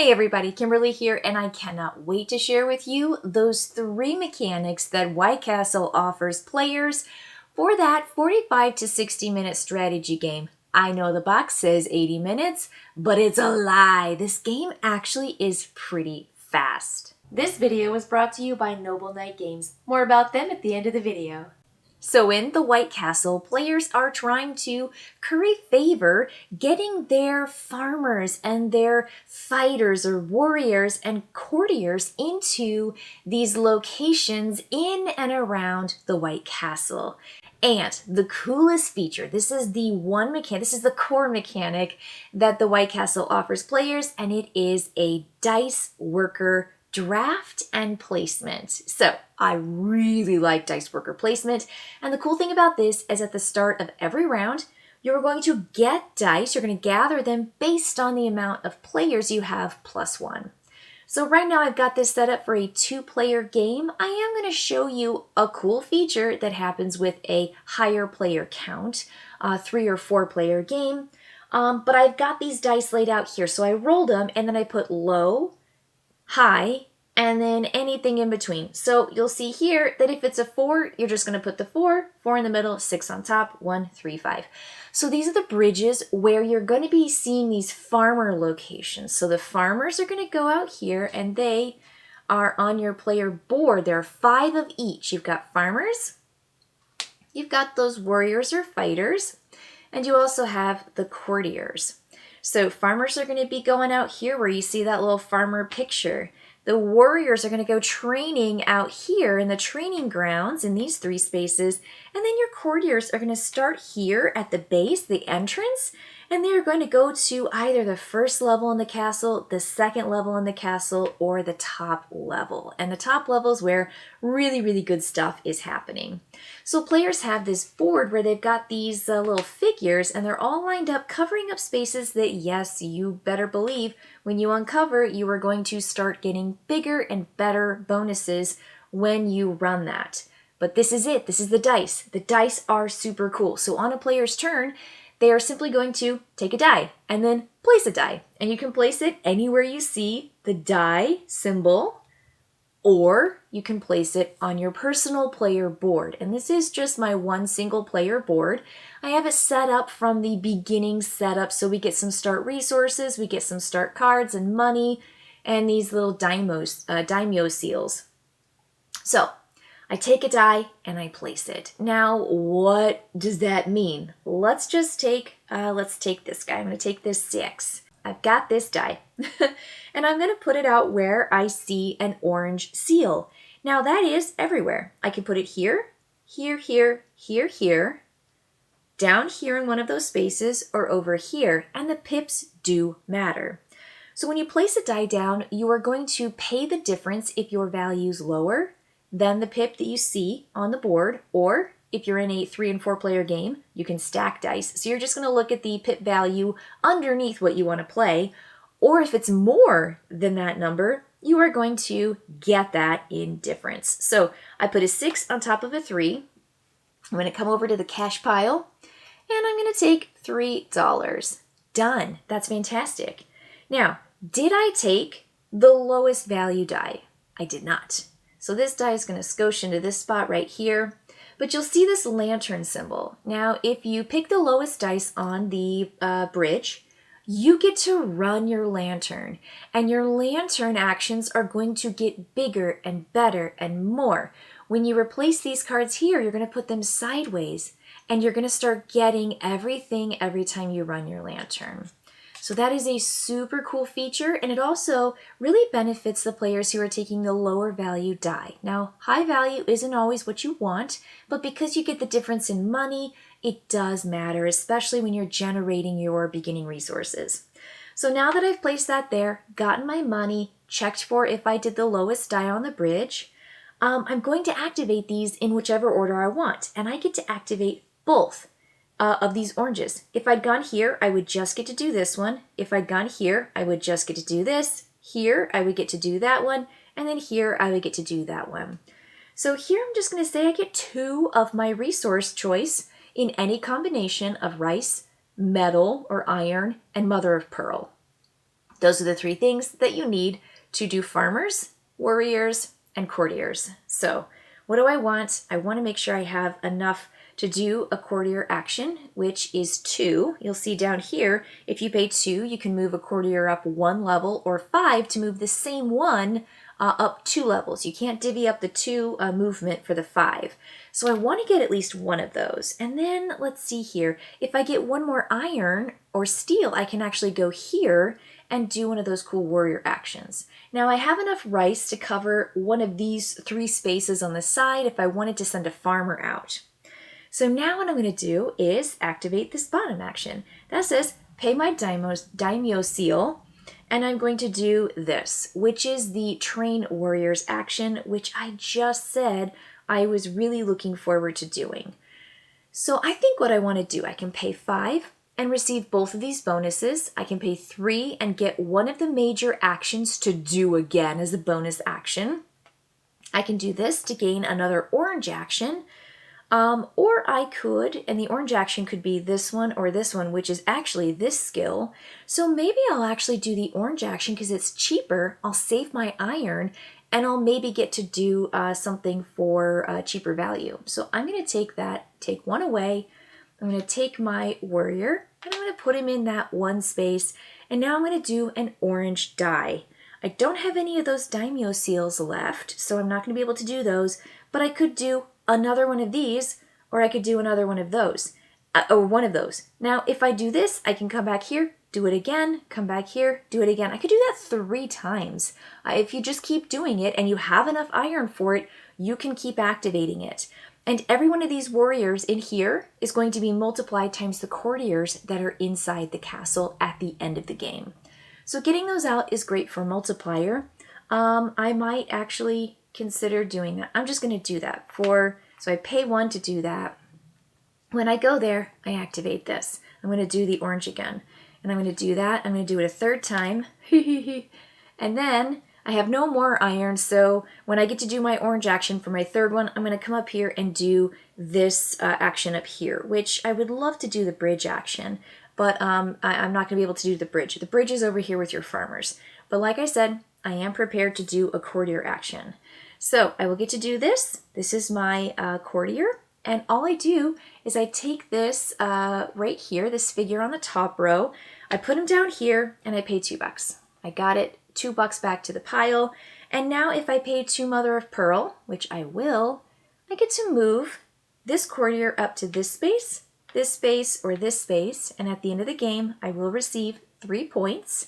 Hey everybody, Kimberly here, and I cannot wait to share with you those 3 mechanics that White Castle offers players for that 45 to 60 minute strategy game. I know the box says 80 minutes, but it's a lie. This game actually is pretty fast. This video was brought to you by Noble Knight Games. More about them at the end of the video. So in the White Castle, players are trying to curry favor getting their farmers and their fighters or warriors and courtiers into these locations in and around the White Castle. And the coolest feature, this is the core mechanic that the White Castle offers players, and it is a dice worker draft and placement. So I really like dice worker placement. And the cool thing about this is at the start of every round, you're going to get dice. You're going to gather them based on the amount of players you have +1. So right now I've got this set up for a 2-player game. I am going to show you a cool feature that happens with a higher player count, 3 or 4-player game. But I've got these dice laid out here. So I rolled them and then I put low, high, and then anything in between. So you'll see here that if it's a 4, you're just going to put the 4 in the middle, 6 on top, 1, 3, 5. So these are the bridges where you're going to be seeing these farmer locations. So the farmers are going to go out here and they are on your player board. There are 5 of each. You've got farmers, you've got those warriors or fighters, and you also have the courtiers. So farmers are going to be going out here where you see that little farmer picture. The warriors are going to go training out here in the training grounds in these 3 spaces. And then your courtiers are going to start here at the base, the entrance, and they're going to go to either the first level in the castle, the second level in the castle, or the top level. And the top level is where really, really good stuff is happening. So players have this board where they've got these little figures, and they're all lined up, covering up spaces that, yes, you better believe, when you uncover, you are going to start getting bigger and better bonuses when you run that. But this is it. This is the dice. The dice are super cool. So on a player's turn, they are simply going to take a die and then place a die. And you can place it anywhere you see the die symbol, or you can place it on your personal player board. And this is just my 1 single player board. I have it set up from the beginning setup, so we get some start resources, we get some start cards and money, and these little daimyo seals. So I take a die and I place it. Now, what does that mean? Let's take this guy. I'm going to take this 6. I've got this die and I'm going to put it out where I see an orange seal. Now that is everywhere. I can put it here, here, here, here, here, down here in one of those spaces, or over here, and the pips do matter. So when you place a die down, you are going to pay the difference if your value is lower than the pip that you see on the board, or if you're in a 3 and 4 player game, you can stack dice. So you're just going to look at the pip value underneath what you want to play, or if it's more than that number, you are going to get that in difference. So I put a 6 on top of a 3. I'm going to come over to the cash pile, and I'm going to take $3. Done. That's fantastic. Now, did I take the lowest value die? I did not. So this die is going to skosh into this spot right here, but you'll see this lantern symbol. Now, if you pick the lowest dice on the bridge, you get to run your lantern, and your lantern actions are going to get bigger and better and more. When you replace these cards here, you're going to put them sideways, and you're going to start getting everything every time you run your lantern. So that is a super cool feature, and it also really benefits the players who are taking the lower value die. Now, high value isn't always what you want, but because you get the difference in money, it does matter, especially when you're generating your beginning resources. So now that I've placed that there, gotten my money, checked for if I did the lowest die on the bridge, I'm going to activate these in whichever order I want, and I get to activate both of these oranges. If I'd gone here, I would just get to do this one. If I'd gone here, I would just get to do this. Here, I would get to do that one. And then here, I would get to do that one. So here, I'm just going to say I get 2 of my resource choice in any combination of rice, metal or iron, and mother of pearl. Those are the three things that you need to do farmers, warriors, and courtiers. So what do I want? I want to make sure I have enough to do a courtier action, which is 2. You'll see down here, if you pay 2, you can move a courtier up 1 level, or 5 to move the same one up 2 levels. You can't divvy up the 2 movement for the 5. So I want to get at least one of those. And then let's see here. If I get one more iron or steel, I can actually go here and do one of those cool warrior actions. Now I have enough rice to cover one of these 3 spaces on the side if I wanted to send a farmer out. So now what I'm going to do is activate this bottom action. That says pay my daimyo seal, and I'm going to do this, which is the train warriors action, which I just said I was really looking forward to doing. So I think what I want to do, I can pay 5 and receive both of these bonuses. I can pay 3 and get one of the major actions to do again as a bonus action. I can do this to gain another orange action. Or I could, and the orange action could be this one or this one, which is actually this skill. So maybe I'll actually do the orange action because it's cheaper. I'll save my iron and I'll maybe get to do something for cheaper value. So I'm going to take one away. I'm going to take my warrior and I'm going to put him in that one space. And now I'm going to do an orange die. I don't have any of those daimyo seals left, so I'm not going to be able to do those, but I could do another one of these, or I could do another one of those, or one of those. Now, if I do this, I can come back here, do it again, come back here, do it again. I could do that 3 times. If you just keep doing it and you have enough iron for it, you can keep activating it. And every one of these warriors in here is going to be multiplied times the courtiers that are inside the castle at the end of the game. So getting those out is great for multiplier. I might actually consider doing that. I'm just going to do that so I pay 1 to do that. When I go there, I activate this. I'm going to do the orange again. And I'm going to do that. I'm going to do it a 3rd time. And then I have no more iron, so when I get to do my orange action for my 3rd one, I'm going to come up here and do this action up here, which I would love to do the bridge action, but I'm not going to be able to do the bridge. The bridge is over here with your farmers. But like I said, I am prepared to do a courtier action. So I will get to do this. This is my courtier. And all I do is I take this right here, this figure on the top row. I put him down here and I pay $2. I got it, $2 back to the pile. And now if I pay 2 mother of pearl, which I will, I get to move this courtier up to this space, or this space. And at the end of the game, I will receive 3 points.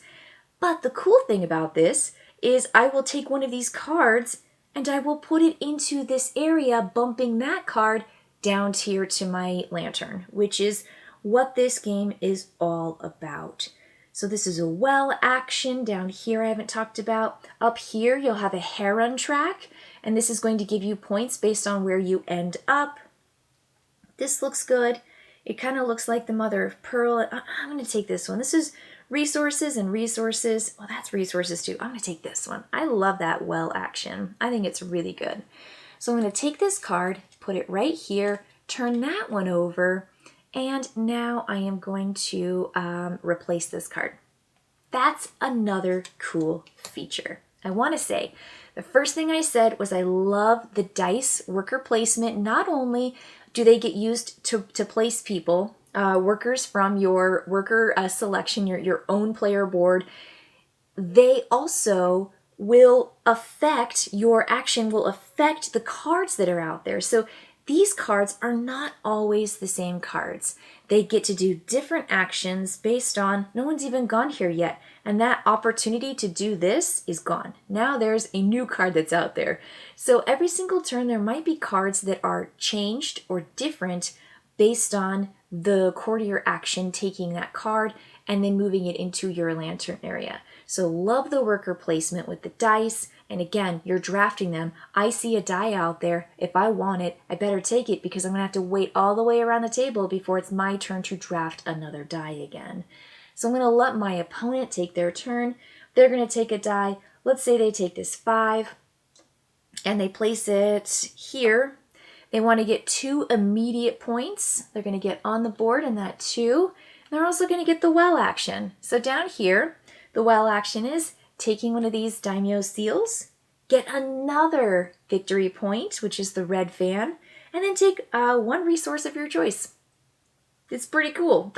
But the cool thing about this is I will take one of these cards and I will put it into this area, bumping that card down here to my lantern, which is what this game is all about. So this is a well action down here I haven't talked about. Up here you'll have a heron track, and this is going to give you points based on where you end up. This looks good. It kind of looks like the mother of pearl. I'm going to take this one. This is resources and resources. Well, that's resources too. I'm going to take this one. I love that well action. I think it's really good. So I'm going to take this card, put it right here, turn that one over, and now I am going to replace this card. That's another cool feature. I want to say, the first thing I said was I love the dice worker placement. Not only do they get used to place people, workers from your worker selection, your own player board, they also will affect, your action will affect the cards that are out there. So these cards are not always the same cards. They get to do different actions based on, no one's even gone here yet. And that opportunity to do this is gone. Now there's a new card that's out there. So every single turn there might be cards that are changed or different based on the courtier action taking that card and then moving it into your lantern area. So love the worker placement with the dice. And again, you're drafting them. I see a die out there. If I want it, I better take it because I'm going to have to wait all the way around the table before it's my turn to draft another die again. So I'm going to let my opponent take their turn. They're going to take a die. Let's say they take this 5 and they place it here. They want to get 2 immediate points. They're going to get on the board in that 2. They're also going to get the well action. So down here, The wild action is taking one of these daimyo seals, get another victory point, which is the red fan, and then take one resource of your choice. It's pretty cool.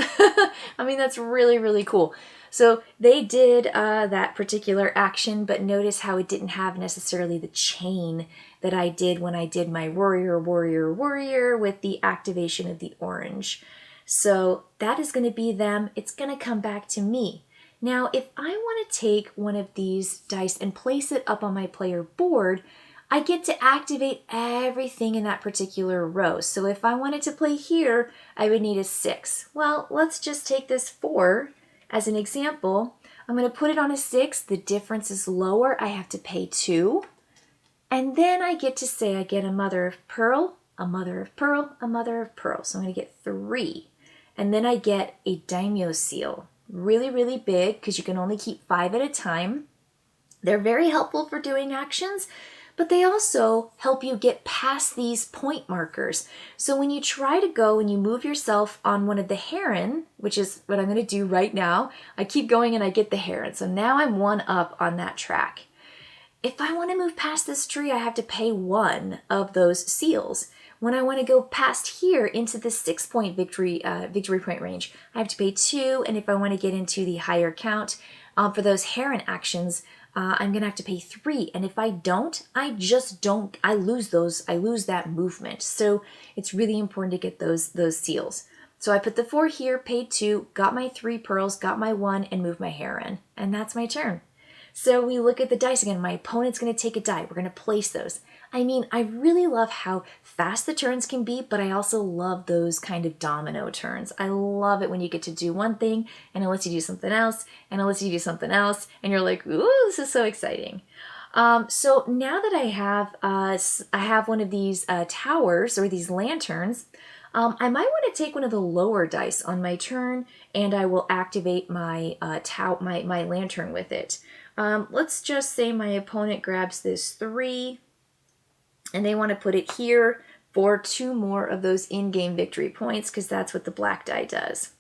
I mean, that's really, really cool. So they did that particular action, but notice how it didn't have necessarily the chain that I did when I did my warrior, warrior, warrior with the activation of the orange. So that is going to be them. It's going to come back to me. Now, if I want to take one of these dice and place it up on my player board, I get to activate everything in that particular row. So if I wanted to play here, I would need a 6. Well, let's just take this 4 as an example. I'm going to put it on a 6. The difference is lower. I have to pay 2. And then I get to say I get a mother of pearl, a mother of pearl, a mother of pearl. So I'm going to get 3. And then I get a daimyo seal. Really, really big because you can only keep 5 at a time. They're very helpful for doing actions, but they also help you get past these point markers. So when you try to go and you move yourself on one of the heron, which is what I'm going to do right now, I keep going and I get the heron. So now I'm 1 up on that track. If I want to move past this tree, I have to pay 1 of those seals. When I want to go past here into the 6-point victory point range, I have to pay 2. And if I want to get into the higher count for those heron actions, I'm going to have to pay 3. And if I don't, I lose those. I lose that movement. So it's really important to get those seals. So I put the 4 here, paid 2, got my 3 pearls, got my 1, and moved my heron. And that's my turn. So we look at the dice again. My opponent's going to take a die. We're going to place those. I mean, I really love how fast the turns can be, but I also love those kind of domino turns. I love it when you get to do one thing and it lets you do something else and it lets you do something else and you're like, ooh, this is so exciting. So now that I have one of these towers or these lanterns, I might want to take one of the lower dice on my turn and I will activate my my lantern with it. Let's just say my opponent grabs this 3 and they want to put it here for 2 more of those in-game victory points because that's what the black die does.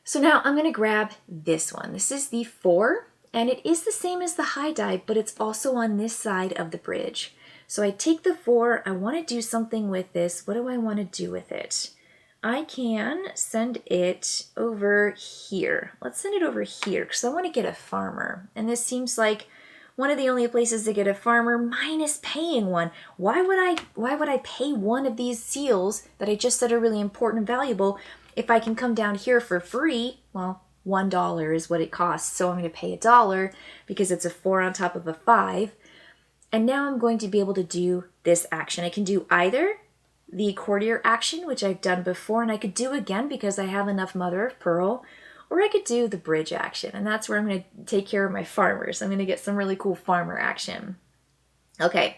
So now I'm going to grab this one. This is the 4 and it is the same as the high die, but it's also on this side of the bridge. So I take the 4, I want to do something with this. What do I want to do with it? I can send it over here. Let's send it over here because I want to get a farmer. And this seems like one of the only places to get a farmer minus paying one. Why would I pay one of these seals that I just said are really important and valuable if I can come down here for free? Well, $1 is what it costs. So I'm going to pay $1 because it's a 4 on top of a 5. And now I'm going to be able to do this action. I can do either the courtier action, which I've done before, and I could do again because I have enough mother of pearl, or I could do the bridge action, and that's where I'm going to take care of my farmers. I'm going to get some really cool farmer action. Okay,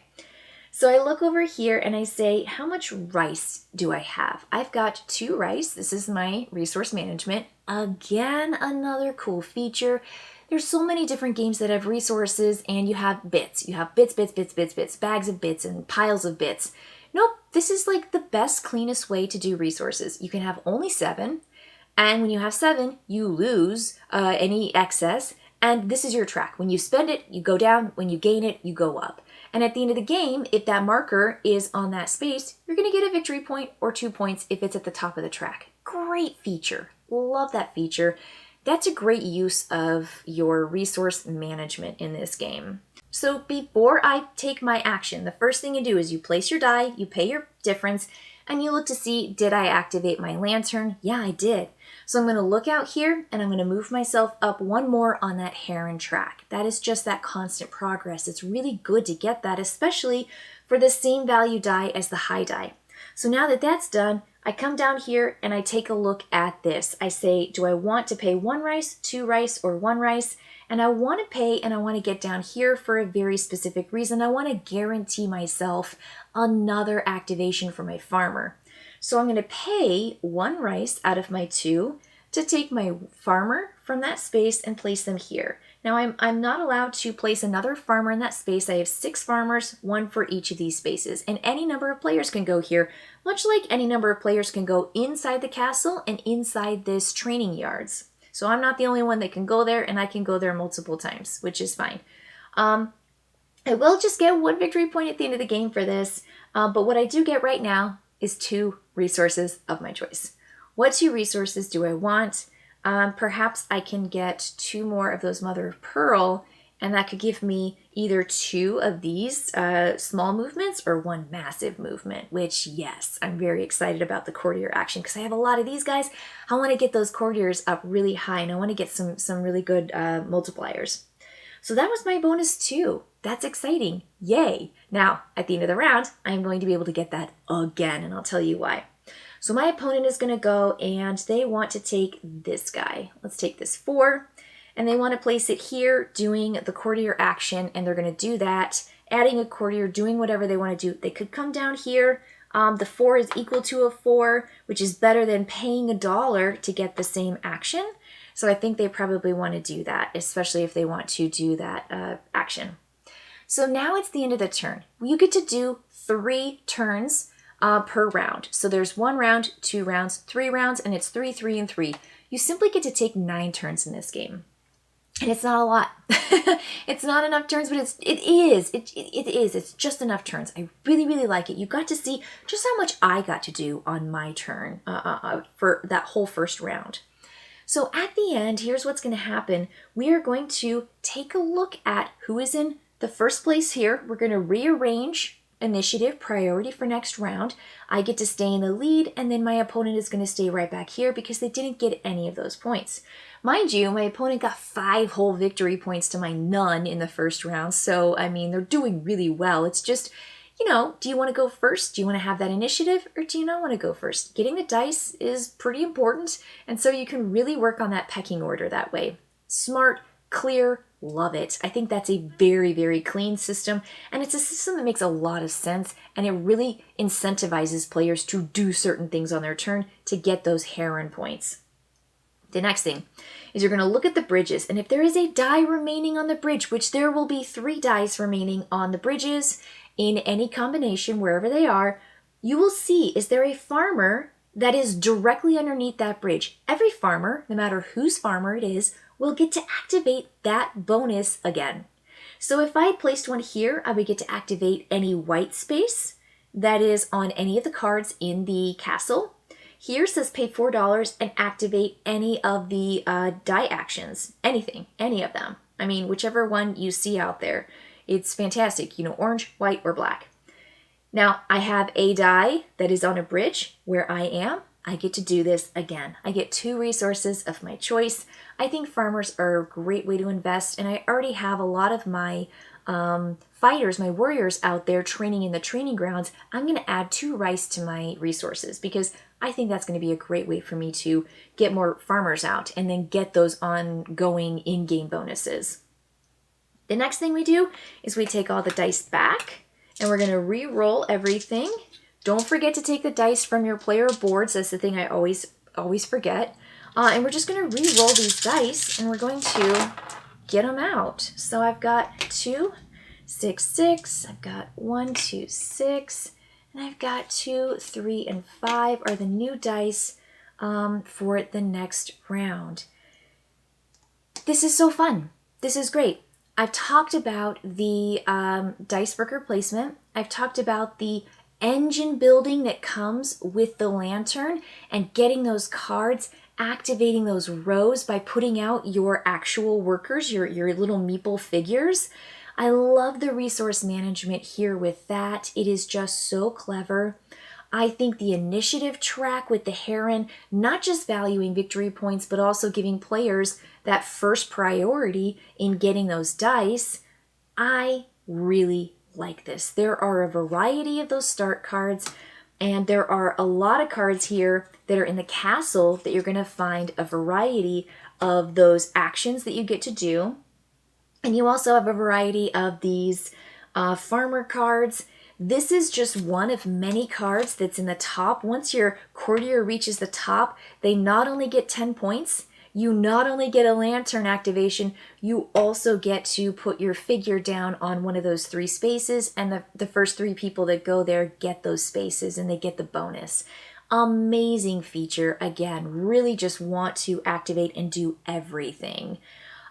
so I look over here and I say, how much rice do I have? I've got 2 rice. This is my resource management. Again, another cool feature. There's so many different games that have resources and you have bits. You have bits, bags of bits and piles of bits. Nope, this is like the best, cleanest way to do resources. You can have only 7, and when you have 7, you lose any excess, and this is your track. When you spend it, you go down. When you gain it, you go up. And at the end of the game, if that marker is on that space, you're going to get a victory point or 2 points if it's at the top of the track. Great feature. Love that feature. That's a great use of your resource management in this game. So before I take my action, the first thing you do is you place your die, you pay your difference, and you look to see, did I activate my lantern? Yeah, I did. So I'm going to look out here and I'm going to move myself up 1 more on that heron track. That is just that constant progress. It's really good to get that, especially for the same value die as the high die. So now that that's done, I come down here and I take a look at this. I say, do I want to pay 1 rice, 2 rice, or 1 rice? And I want to pay and I want to get down here for a very specific reason. I want to guarantee myself another activation for my farmer. So I'm going to pay 1 rice out of my 2 to take my farmer from that space and place them here. Now I'm not allowed to place another farmer in that space. I have 6 farmers, 1 for each of these spaces, and any number of players can go here, much like any number of players can go inside the castle and inside this training yards. So I'm not the only one that can go there, and I can go there multiple times, which is fine. I will just get 1 victory point at the end of the game for this, but what I do get right now is 2 resources of my choice. What 2 resources do I want? Perhaps I can get 2 more of those mother of pearl, and that could give me either 2 of these small movements or 1 massive movement, which, yes, I'm very excited about the courtier action because I have a lot of these guys. I want to get those courtiers up really high, and I want to get some really good multipliers. So that was my bonus 2. That's exciting. Yay. Now, at the end of the round, I'm going to be able to get that again, and I'll tell you why. So my opponent is going to go, and they want to take this guy. Let's take this 4, and they want to place it here, doing the courtier action, and they're going to do that, adding a courtier, doing whatever they want to do. They could come down here. The 4 is equal to a 4, which is better than paying $1 to get the same action. So I think they probably want to do that, especially if they want to do that action. So now it's the end of the turn. You get to do 3 turns per round. So there's 1 round, 2 rounds, 3 rounds, and it's 3, 3, and 3. You simply get to take 9 turns in this game. And it's not a lot. It's not enough turns, but it is. It's just enough turns. I really, really like it. You got to see just how much I got to do on my turn for that whole first round. So at the end, here's what's going to happen. We are going to take a look at who is in the first place here. We're going to rearrange initiative, priority for next round. I get to stay in the lead, and then my opponent is going to stay right back here because they didn't get any of those points. Mind you, my opponent got 5 whole victory points to my none in the first round. So, I mean, they're doing really well. It's just, you know, do you want to go first? Do you want to have that initiative, or do you not want to go first? Getting the dice is pretty important, and so you can really work on that pecking order that way. Smart, clear, love it. I think that's a very, very clean system, and it's a system that makes a lot of sense, and it really incentivizes players to do certain things on their turn to get those heron points. The next thing is you're going to look at the bridges, and if there is a die remaining on the bridge, which there will be 3 dice remaining on the bridges in any combination, wherever they are, you will see, is there a farmer that is directly underneath that bridge? Every farmer, no matter whose farmer it is, will get to activate that bonus again. So if I placed one here, I would get to activate any white space that is on any of the cards in the castle. Here says pay $4 and activate any of the die actions. Anything, any of them. I mean, whichever one you see out there. It's fantastic, you know, orange, white, or black. Now, I have a die that is on a bridge where I am. I get to do this again. I get 2 resources of my choice. I think farmers are a great way to invest, and I already have a lot of my fighters, my warriors out there training in the training grounds. I'm going to add 2 rice to my resources because I think that's going to be a great way for me to get more farmers out and then get those ongoing in-game bonuses. The next thing we do is we take all the dice back, and we're going to re-roll everything. Don't forget to take the dice from your player boards. That's the thing I always forget. And we're just going to re-roll these dice, and we're going to get them out. So I've got 2, 6, 6. I've got 1, 2, 6. And I've got 2, 3, and 5 are the new dice for the next round. This is so fun. This is great. I've talked about the dice breaker placement. I've talked about the engine building that comes with the lantern and getting those cards, activating those rows by putting out your actual workers, your little meeple figures. I love the resource management here with that. It is just so clever. I think the initiative track with the heron, not just valuing victory points, but also giving players that first priority in getting those dice. I really like this. There are a variety of those start cards, and there are a lot of cards here that are in the castle that you're going to find a variety of those actions that you get to do. And you also have a variety of these farmer cards. This is just one of many cards that's in the top. Once your courtier reaches the top, they not only get 10 points, you not only get a lantern activation, you also get to put your figure down on one of those 3 spaces, and the first 3 people that go there get those spaces and they get the bonus. Amazing feature. Again, really just want to activate and do everything.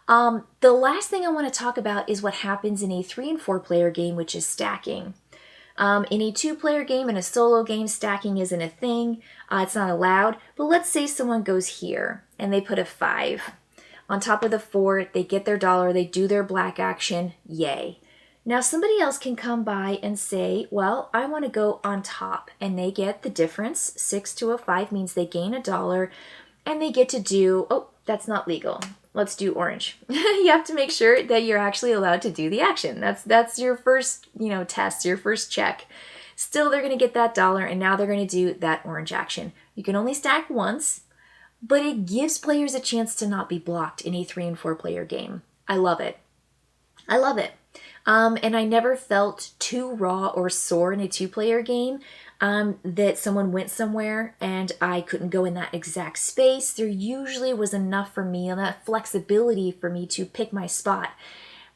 The last thing I want to talk about is what happens in a 3 and 4 player game, which is stacking. In a 2-player game and a solo game, stacking isn't a thing. It's not allowed. But let's say someone goes here and they put a 5. On top of the 4, they get their dollar, they do their black action, yay. Now somebody else can come by and say, well, I want to go on top, and they get the difference. 6 to a 5 means they gain a dollar, and they get to do, oh, that's not legal. Let's do orange. You have to make sure that you're actually allowed to do the action. That's your first, test, your first check. Still, they're going to get that dollar, and now they're going to do that orange action. You can only stack once, but it gives players a chance to not be blocked in a 3 and 4 player game. I love it. I love it. And I never felt too raw or sore in a 2-player game that someone went somewhere and I couldn't go in that exact space. There usually was enough for me and that flexibility for me to pick my spot.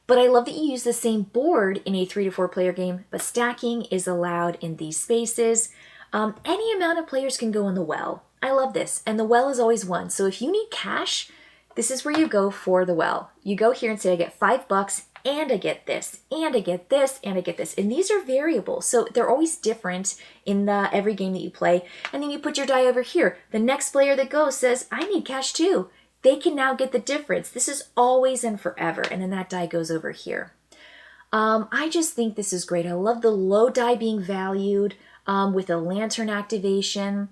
But I love that you use the same board in a 3 to 4 player game, but stacking is allowed in these spaces. Any amount of players can go in the well. I love this. And the well is always one. So if you need cash, this is where you go for the well. You go here and say, I get $5 and I get this, and I get this, and I get this. And these are variable. So they're always different in every game that you play. And then you put your die over here. The next player that goes says, I need cash too. They can now get the difference. This is always and forever. And then that die goes over here. I just think this is great. I love the low die being valued with a lantern activation.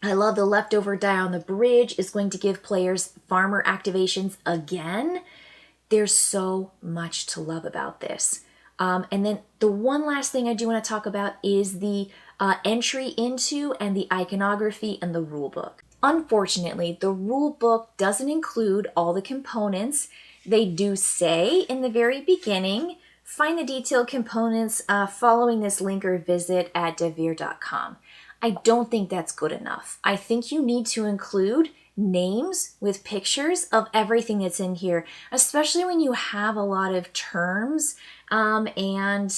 I love the leftover die on the bridge is going to give players farmer activations again. There's so much to love about this. And then the one last thing I do want to talk about is the entry into and the iconography and the rule book. Unfortunately, the rule book doesn't include all the components. They do say in the very beginning, find the detailed components following this link or visit at devere.com. I don't think that's good enough. I think you need to include names with pictures of everything that's in here, especially when you have a lot of terms and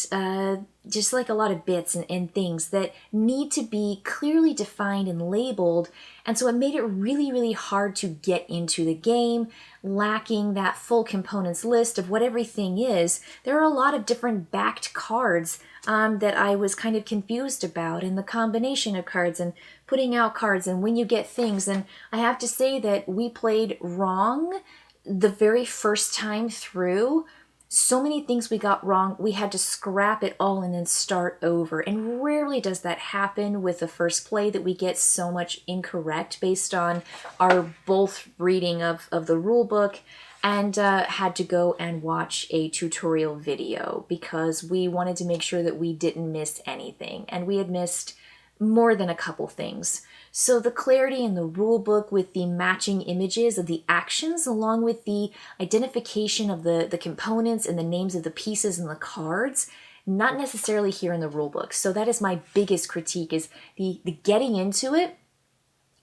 just like a lot of bits and things that need to be clearly defined and labeled. And so it made it really, really hard to get into the game, lacking that full components list of what everything is. There are a lot of different backed cards that I was kind of confused about, and the combination of cards and putting out cards and when you get things. And I have to say that we played wrong the very first time through. So many things we got wrong, we had to scrap it all and then start over. And rarely does that happen with the first play, that we get so much incorrect based on our both reading of the rule book and had to go and watch a tutorial video because we wanted to make sure that we didn't miss anything. And we had missed more than a couple things. So the clarity in the rule book with the matching images of the actions along with the identification of the components and the names of the pieces and the cards, not necessarily here in the rule book. So that is my biggest critique, is the getting into it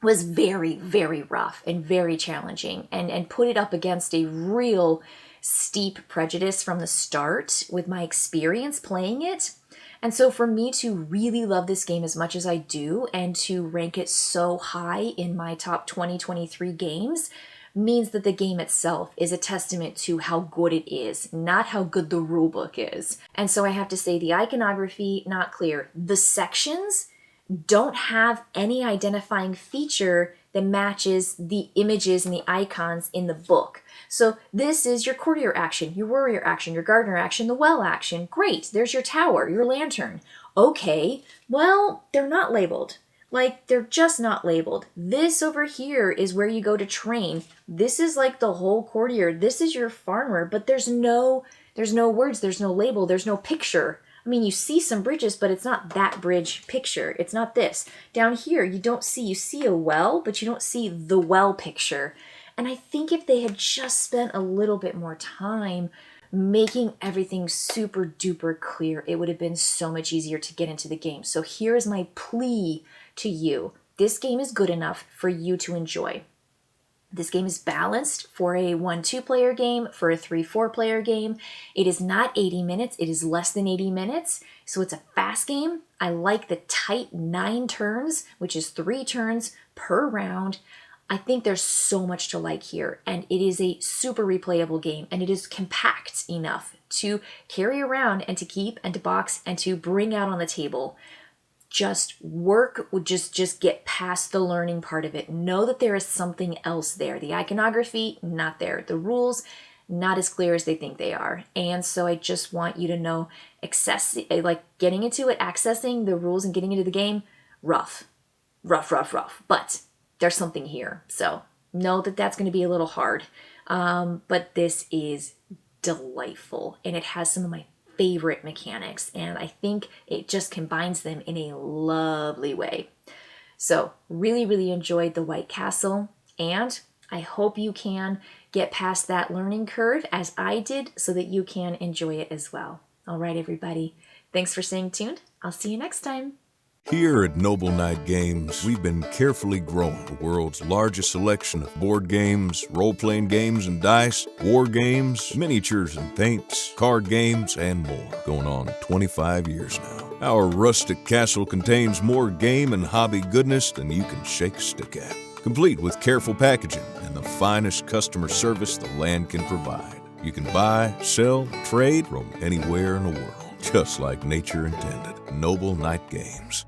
was very, very rough and very challenging and put it up against a real steep prejudice from the start with my experience playing it. And so for me to really love this game as much as I do and to rank it so high in my top 2023 games means that the game itself is a testament to how good it is, not how good the rulebook is. And so I have to say the iconography, not clear. The sections don't have any identifying feature that matches the images and the icons in the book. So this is your courtier action, your warrior action, your gardener action, the well action. Great, there's your tower, your lantern. Okay, well, they're not labeled. Like, they're just not labeled. This over here is where you go to train. This is like the whole courtier. This is your farmer, but there's no words, there's no label, there's no picture. I mean, you see some bridges, but it's not that bridge picture. It's not this. Down here, you see a well, but you don't see the well picture. And I think if they had just spent a little bit more time making everything super duper clear, it would have been so much easier to get into the game. So here's my plea to you. This game is good enough for you to enjoy. This game is balanced for a 1-2 player game, for a 3-4 player game. It is not 80 minutes, it is less than 80 minutes. So it's a fast game. I like the tight 9 turns, which is 3 turns per round. I think there's so much to like here, and it is a super replayable game, and it is compact enough to carry around and to keep and to box and to bring out on the table. Just work, just get past the learning part of it. Know that there is something else there. The iconography, not there. The rules, not as clear as they think they are. And so I just want you to know, getting into it, accessing the rules and getting into the game, rough. But there's something here. So know that that's going to be a little hard. But this is delightful, and it has some of my favorite mechanics, and I think it just combines them in a lovely way. So really enjoyed the White Castle, and I hope you can get past that learning curve as I did so that you can enjoy it as well. All right, everybody. Thanks for staying tuned. I'll see you next time. Here at Noble Knight Games, we've been carefully growing the world's largest selection of board games, role-playing games and dice, war games, miniatures and paints, card games, and more, going on 25 years now. Our rustic castle contains more game and hobby goodness than you can shake a stick at, complete with careful packaging and the finest customer service the land can provide. You can buy, sell, trade from anywhere in the world, just like nature intended. Noble Knight Games.